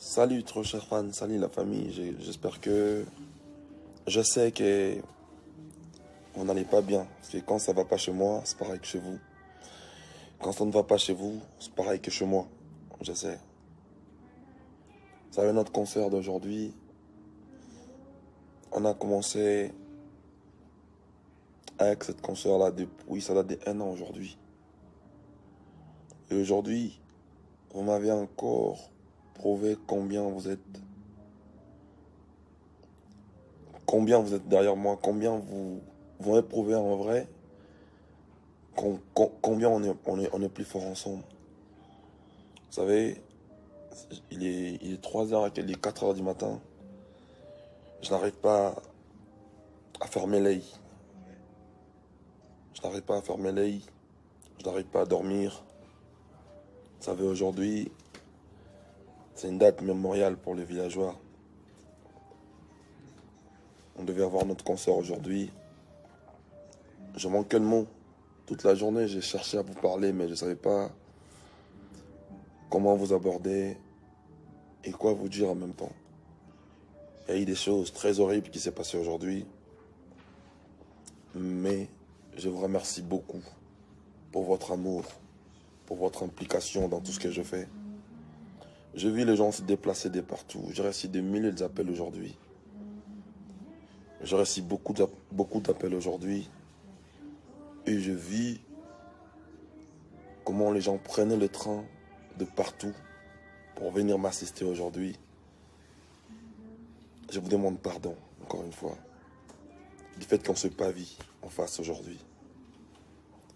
Salut, trop cher fan, salut la famille. J'espère que. Je sais que vous n'allez pas bien. Parce que quand ça va pas chez moi, c'est pareil que chez vous. Quand ça ne va pas chez vous, c'est pareil que chez moi. Je sais. Vous savez, notre concert d'aujourd'hui, on a commencé avec cette concert-là depuis. Ça date d'1 an aujourd'hui. Et aujourd'hui, vous m'avez encore prouvé combien vous êtes derrière moi, combien vous m'avez prouvé en vrai combien on est plus fort ensemble. Vous savez, il est 3 heures, il est 4 heures du matin. Je n'arrive pas à fermer l'œil. Je n'arrive pas à fermer l'œil. Je n'arrive pas à dormir. Vous savez, aujourd'hui, c'est une date mémoriale pour les villageois. On devait avoir notre concert aujourd'hui. Je manquais de mots. Toute la journée, j'ai cherché à vous parler, mais je ne savais pas comment vous aborder et quoi vous dire en même temps. Il y a eu des choses très horribles qui s'est passées aujourd'hui. Mais je vous remercie beaucoup pour votre amour, pour votre implication dans tout ce que je fais. Je vis les gens se déplacer de partout. J'ai reçu des milliers d'appels aujourd'hui. J'ai reçu beaucoup d'appels aujourd'hui. Et je vis comment les gens prenaient le train de partout pour venir m'assister aujourd'hui. Je vous demande pardon, encore une fois, du fait qu'on se pavie en face aujourd'hui.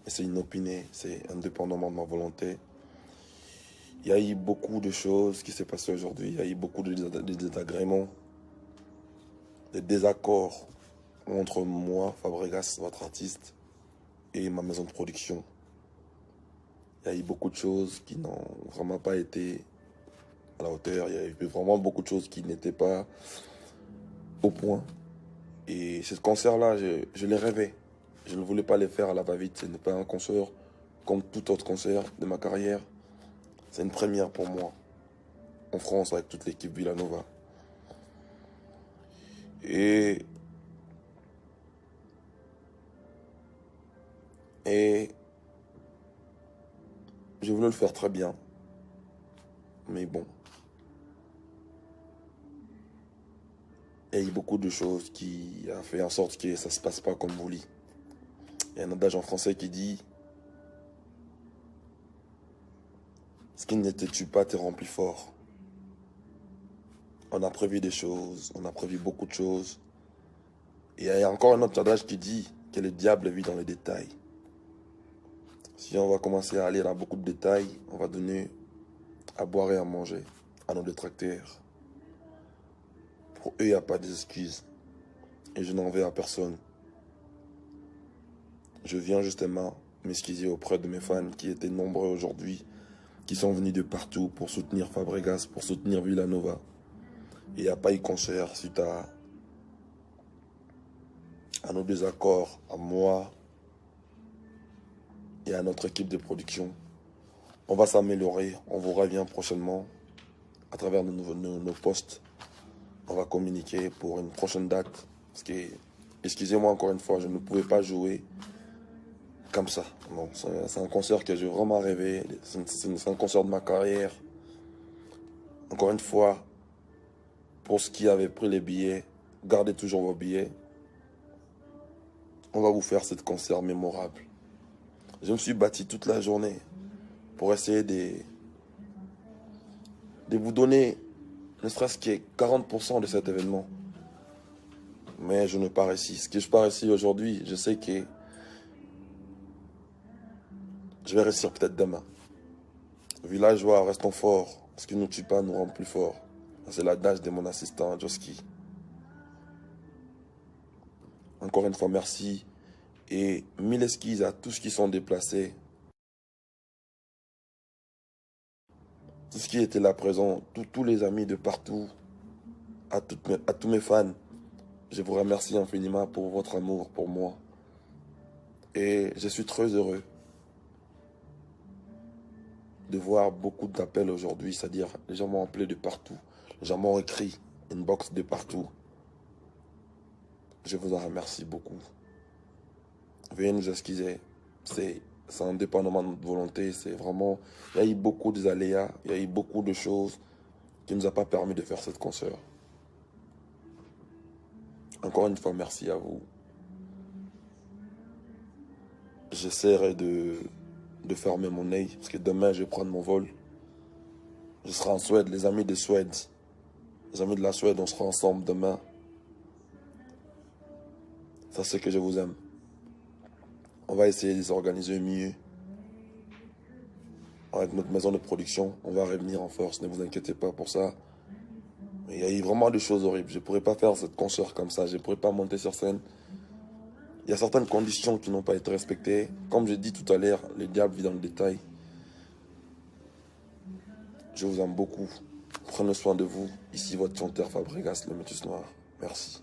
Et c'est inopiné, c'est indépendamment de ma volonté. Il y a eu beaucoup de choses qui s'est passées aujourd'hui. Il y a eu beaucoup de désagréments, de désaccords entre moi, Fabregas, votre artiste, et ma maison de production. Il y a eu beaucoup de choses qui n'ont vraiment pas été à la hauteur. Il y a eu vraiment beaucoup de choses qui n'étaient pas au point. Et ce concert-là, je l'ai rêvé. Je ne voulais pas les faire à la va-vite. Ce n'est pas un concert comme tout autre concert de ma carrière. C'est une première pour moi, en France, avec toute l'équipe Villanova. Et je voulais le faire très bien. Mais bon. Il y a eu beaucoup de choses qui a fait en sorte que ça ne se passe pas comme vous voulez. Il y a un adage en français qui dit: ce qui ne te tue pas te rend plus fort. On a prévu des choses, on a prévu beaucoup de choses. Et il y a encore un autre adage qui dit que le diable vit dans les détails. Si on va commencer à aller dans beaucoup de détails, on va donner à boire et à manger à nos détracteurs. Pour eux, il n'y a pas d'excuses. Et je n'en veux à personne. Je viens justement m'excuser auprès de mes fans qui étaient nombreux aujourd'hui, qui sont venus de partout pour soutenir Fabregas, pour soutenir Villanova. Et il n'y a pas eu concert suite à nos désaccords, à moi et à notre équipe de production. On va s'améliorer, on vous revient prochainement à travers nos posts. On va communiquer pour une prochaine date. Parce que, excusez-moi encore une fois, je ne pouvais pas jouer comme ça. Non, c'est un concert que j'ai vraiment rêvé. C'est un concert de ma carrière. Encore une fois, pour ceux qui avaient pris les billets, gardez toujours vos billets. On va vous faire ce concert mémorable. Je me suis battu toute la journée pour essayer de vous donner ne serait-ce que 40% de cet événement. Mais je n'ai pas réussi. Ce que je n'ai pas réussi aujourd'hui, je sais que je vais réussir peut-être demain. Villageois, restons forts. Ce qui ne nous tue pas nous rend plus forts. C'est l'adage de mon assistant, Joski. Encore une fois, merci. Et mille excuses à tous ceux qui sont déplacés. Tous ceux qui étaient là présents. Tous les amis de partout. À tous mes fans. Je vous remercie infiniment pour votre amour pour moi. Et je suis très heureux de voir beaucoup d'appels aujourd'hui, c'est-à-dire les gens m'ont appelé de partout, les gens m'ont écrit, inbox de partout. Je vous en remercie beaucoup. Veuillez nous excuser, c'est indépendamment de notre volonté, c'est vraiment, il y a eu beaucoup d'aléas, il y a eu beaucoup de choses qui ne nous a pas permis de faire cette concert. Encore une fois, merci à vous. J'essaierai de fermer mon œil, parce que demain, je vais prendre mon vol. Je serai en Suède, les amis de Suède. Les amis de la Suède, on sera ensemble demain. Ça, c'est que je vous aime. On va essayer de s'organiser mieux. Avec notre maison de production, on va revenir en force, ne vous inquiétez pas pour ça. Mais il y a eu vraiment des choses horribles. Je ne pourrais pas faire cette concert comme ça, je ne pourrais pas monter sur scène. Il y a certaines conditions qui n'ont pas été respectées. Comme je dis tout à l'heure, le diable vit dans le détail. Je vous aime beaucoup. Prenez soin de vous. Ici votre chanteur Fabregas, le Métis Noir. Merci.